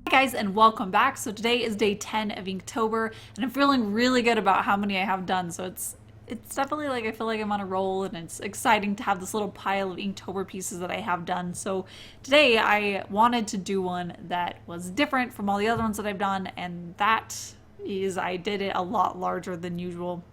Hi guys, and welcome back. So today is day 10 of Inktober and I'm feeling really good about how many I have done. So it's definitely like I feel like I'm on a roll, and it's exciting to have this little pile of Inktober pieces that I have done. So today I wanted to do one that was different from all the other ones that I've done, and that is I did it a lot larger than usual.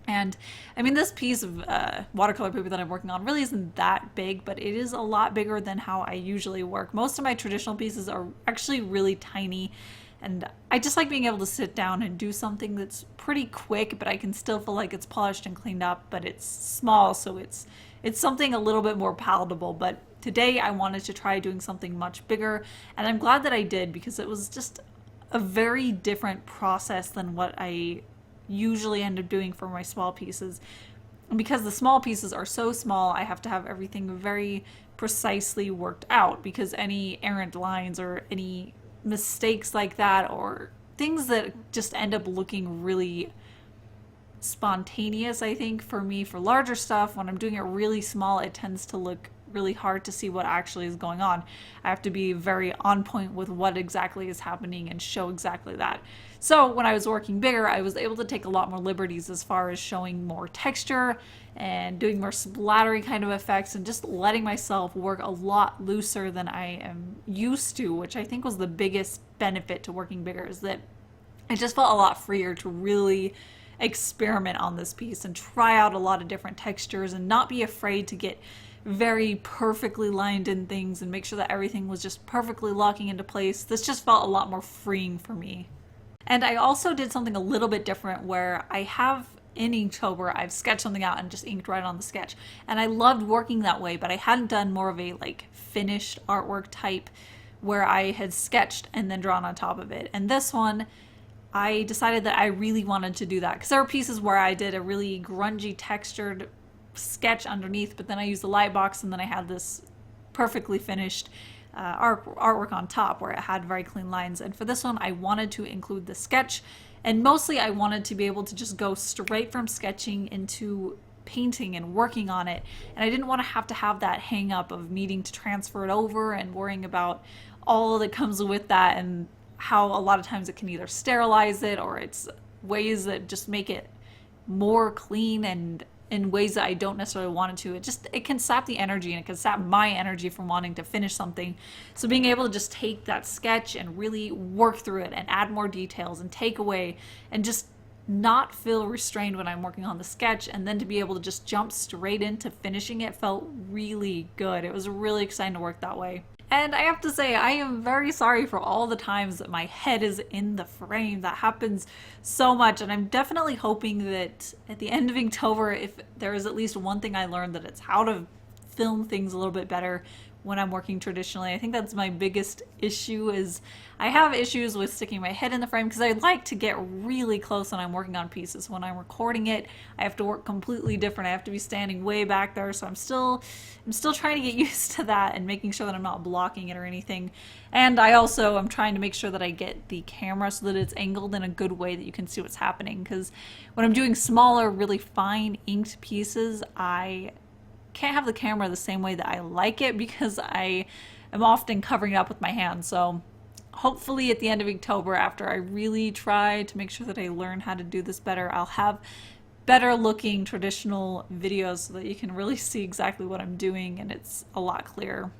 And I mean, this piece of watercolor paper that I'm working on really isn't that big, but it is a lot bigger than how I usually work. Most of my traditional pieces are actually really tiny, and I just like being able to sit down and do something that's pretty quick, but I can still feel like it's polished and cleaned up, but it's small, so it's something a little bit more palatable. But today I wanted to try doing something much bigger, and I'm glad that I did, because it was just a very different process than what I usually end up doing for my small pieces. And because the small pieces are so small, I have to have everything very precisely worked out, because any errant lines or any mistakes like that, or things that just end up looking really spontaneous, I think for me, for larger stuff, when I'm doing it really small, it tends to look really hard to see what actually is going on. I have to be very on point with what exactly is happening and show exactly that. So when I was working bigger, I was able to take a lot more liberties as far as showing more texture and doing more splattery kind of effects, and just letting myself work a lot looser than I am used to, which I think was the biggest benefit to working bigger, is that I just felt a lot freer to really experiment on this piece and try out a lot of different textures and not be afraid to get very perfectly lined in things and make sure that everything was just perfectly locking into place. This just felt a lot more freeing for me. And I also did something a little bit different, where I have in Inktober, I've sketched something out and just inked right on the sketch. And I loved working that way, but I hadn't done more of a like finished artwork type where I had sketched and then drawn on top of it. And this one, I decided that I really wanted to do that, because there were pieces where I did a really grungy textured sketch underneath, but then I used the light box, and then I had this perfectly finished artwork on top where it had very clean lines. And for this one, I wanted to include the sketch, and mostly I wanted to be able to just go straight from sketching into painting and working on it, and I didn't want to have that hang up of needing to transfer it over and worrying about all that comes with that, and how a lot of times it can either sterilize it, or it's ways that just make it more clean, and in ways that I don't necessarily want it to. It can sap the energy, and it can sap my energy from wanting to finish something. So being able to just take that sketch and really work through it and add more details and take away, and just not feel restrained when I'm working on the sketch, and then to be able to just jump straight into finishing it, felt really good. It was really exciting to work that way. And I have to say, I am very sorry for all the times that my head is in the frame. That happens so much, and I'm definitely hoping that at the end of Inktober, if there is at least one thing I learned, that it's how to film things a little bit better when I'm working traditionally. I think that's my biggest issue, is I have issues with sticking my head in the frame, because I like to get really close when I'm working on pieces. When I'm recording it, I have to work completely different. I have to be standing way back there, so I'm still trying to get used to that and making sure that I'm not blocking it or anything. And I'm trying to make sure that I get the camera so that it's angled in a good way that you can see what's happening, because when I'm doing smaller, really fine inked pieces, I can't have the camera the same way that I like it, because I am often covering it up with my hands. So hopefully at the end of Inktober, after I really try to make sure that I learn how to do this better, I'll have better looking traditional videos so that you can really see exactly what I'm doing, and it's a lot clearer.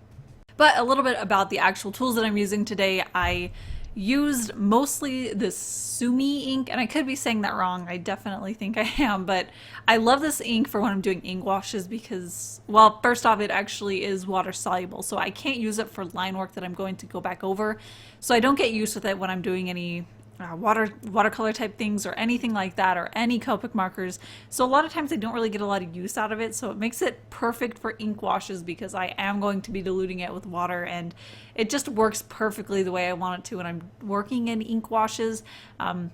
But a little bit about the actual tools that I'm using today. I used mostly this Sumi ink, and I could be saying that wrong. I definitely think I am, but I love this ink for when I'm doing ink washes, because, well, first off, it actually is water soluble, so I can't use it for line work that I'm going to go back over, so I don't get used with it when I'm doing any watercolor type things or anything like that, or any Copic markers. So a lot of times I don't really get a lot of use out of it, so it makes it perfect for ink washes, because I am going to be diluting it with water, and it just works perfectly the way I want it to when I'm working in ink washes. One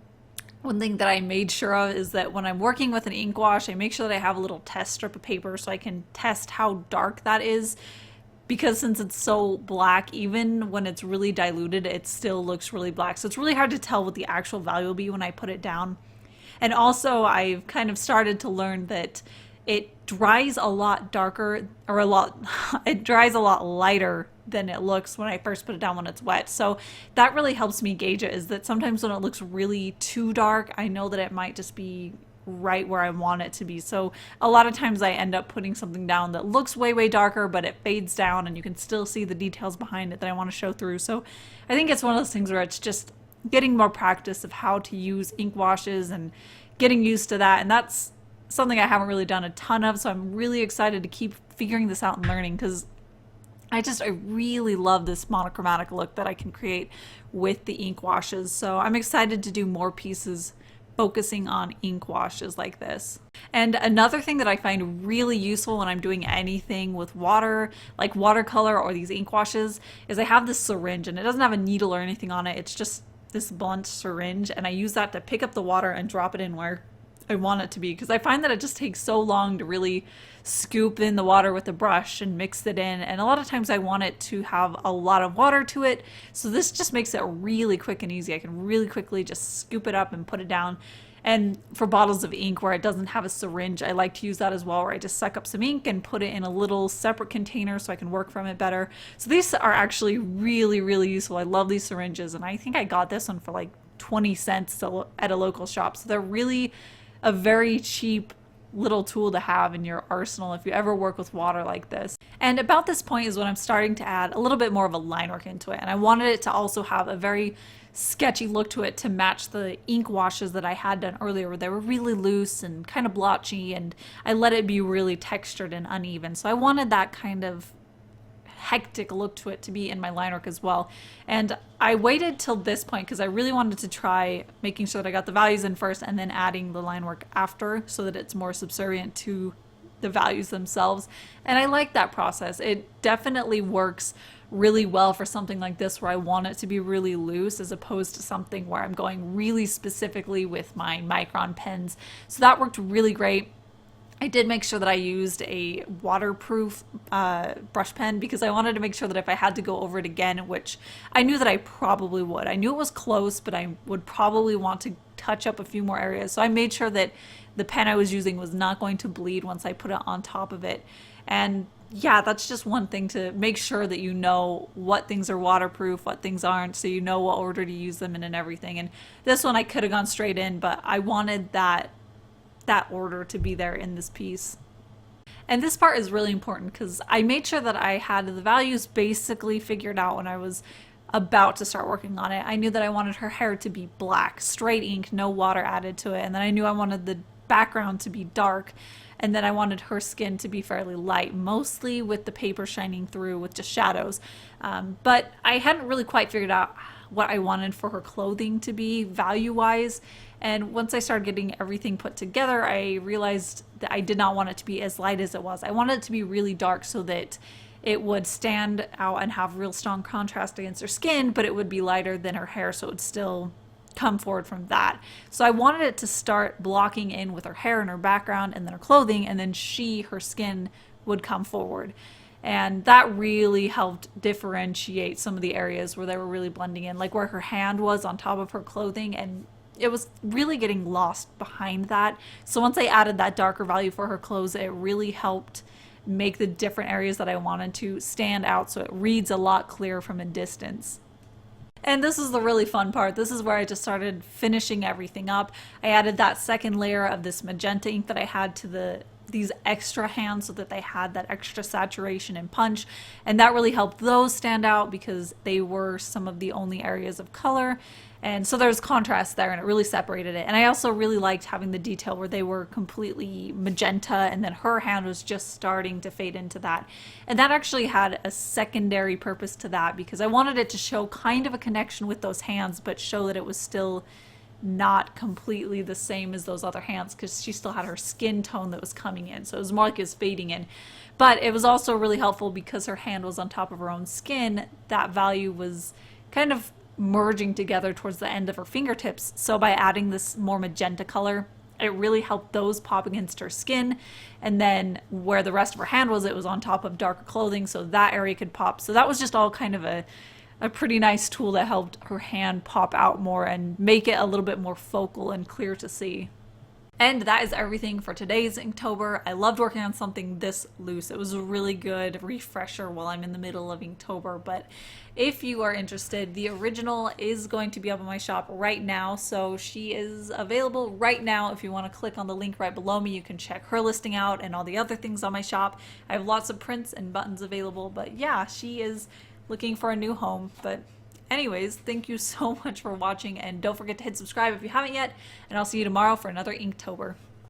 thing that I made sure of is that when I'm working with an ink wash, I make sure that I have a little test strip of paper so I can test how dark that is, because since it's so black, even when it's really diluted, it still looks really black. So it's really hard to tell what the actual value will be when I put it down. And also, I've kind of started to learn that it dries a lot darker, or it dries a lot lighter than it looks when I first put it down when it's wet. So that really helps me gauge it, is that sometimes when it looks really too dark, I know that it might just be right where I want it to be. So a lot of times I end up putting something down that looks way, way darker, but it fades down and you can still see the details behind it that I want to show through. So I think it's one of those things where it's just getting more practice of how to use ink washes and getting used to that. And that's something I haven't really done a ton of. So I'm really excited to keep figuring this out and learning, because I really love this monochromatic look that I can create with the ink washes. So I'm excited to do more pieces focusing on ink washes like this. And another thing that I find really useful when I'm doing anything with water, like watercolor or these ink washes, is I have this syringe, and it doesn't have a needle or anything on it. It's just this blunt syringe, and I use that to pick up the water and drop it in where I want it to be, because I find that it just takes so long to really scoop in the water with a brush and mix it in, and a lot of times I want it to have a lot of water to it, so this just makes it really quick and easy. I can really quickly just scoop it up and put it down. And for bottles of ink where it doesn't have a syringe, I like to use that as well, where I just suck up some ink and put it in a little separate container so I can work from it better. So these are actually really, really useful. I love these syringes, and I think I got this one for like 20 cents at a local shop. So they're really a very cheap little tool to have in your arsenal if you ever work with water like this. And about this point is when I'm starting to add a little bit more of a line work into it. And I wanted it to also have a very sketchy look to it to match the ink washes that I had done earlier, where they were really loose and kind of blotchy, and I let it be really textured and uneven. So I wanted that kind of hectic look to it to be in my line work as well. And I waited till this point because I really wanted to try making sure that I got the values in first and then adding the line work after, so that it's more subservient to the values themselves. And I like that process. It definitely works really well for something like this where I want it to be really loose, as opposed to something where I'm going really specifically with my micron pens. So that worked really great. I did make sure that I used a waterproof brush pen, because I wanted to make sure that if I had to go over it again, which I knew that I probably would. I knew it was close, but I would probably want to touch up a few more areas. So I made sure that the pen I was using was not going to bleed once I put it on top of it. And yeah, that's just one thing, to make sure that you know what things are waterproof, what things aren't, so you know what order to use them in and everything. And this one I could have gone straight in, but I wanted that order to be there in this piece. And this part is really important because I made sure that I had the values basically figured out when I was about to start working on it. I knew that I wanted her hair to be black, straight ink, no water added to it. And then I knew I wanted the background to be dark. And then I wanted her skin to be fairly light, mostly with the paper shining through with just shadows. But I hadn't really quite figured out what I wanted for her clothing to be value-wise. And once I started getting everything put together, I realized that I did not want it to be as light as it was. I wanted it to be really dark so that it would stand out and have real strong contrast against her skin, but it would be lighter than her hair, so it would still come forward from that. So I wanted it to start blocking in with her hair and her background and then her clothing, and then her skin would come forward. And that really helped differentiate some of the areas where they were really blending in, like where her hand was on top of her clothing, and it was really getting lost behind that. So once I added that darker value for her clothes, it really helped make the different areas that I wanted to stand out, so it reads a lot clearer from a distance. And this is the really fun part. This is where I just started finishing everything up. I added that second layer of this magenta ink that I had to these extra hands, so that they had that extra saturation and punch, and that really helped those stand out because they were some of the only areas of color. And so there's contrast there, and it really separated it. And I also really liked having the detail where they were completely magenta and then her hand was just starting to fade into that. And that actually had a secondary purpose to that, because I wanted it to show kind of a connection with those hands, but show that it was still not completely the same as those other hands, because she still had her skin tone that was coming in. So it was more like it was fading in. But it was also really helpful because her hand was on top of her own skin. That value was kind of merging together towards the end of her fingertips. So by adding this more magenta color, it really helped those pop against her skin. And then where the rest of her hand was, it was on top of darker clothing, so that area could pop. So that was just all kind of a pretty nice tool that helped her hand pop out more and make it a little bit more focal and clear to see. And that is everything for today's Inktober. I loved working on something this loose. It was a really good refresher while I'm in the middle of Inktober. But if you are interested, the original is going to be up in my shop right now. So she is available right now. If you want to click on the link right below me, you can check her listing out and all the other things on my shop. I have lots of prints and buttons available. But yeah, she is looking for a new home. But anyways, thank you so much for watching, and don't forget to hit subscribe if you haven't yet, and I'll see you tomorrow for another Inktober.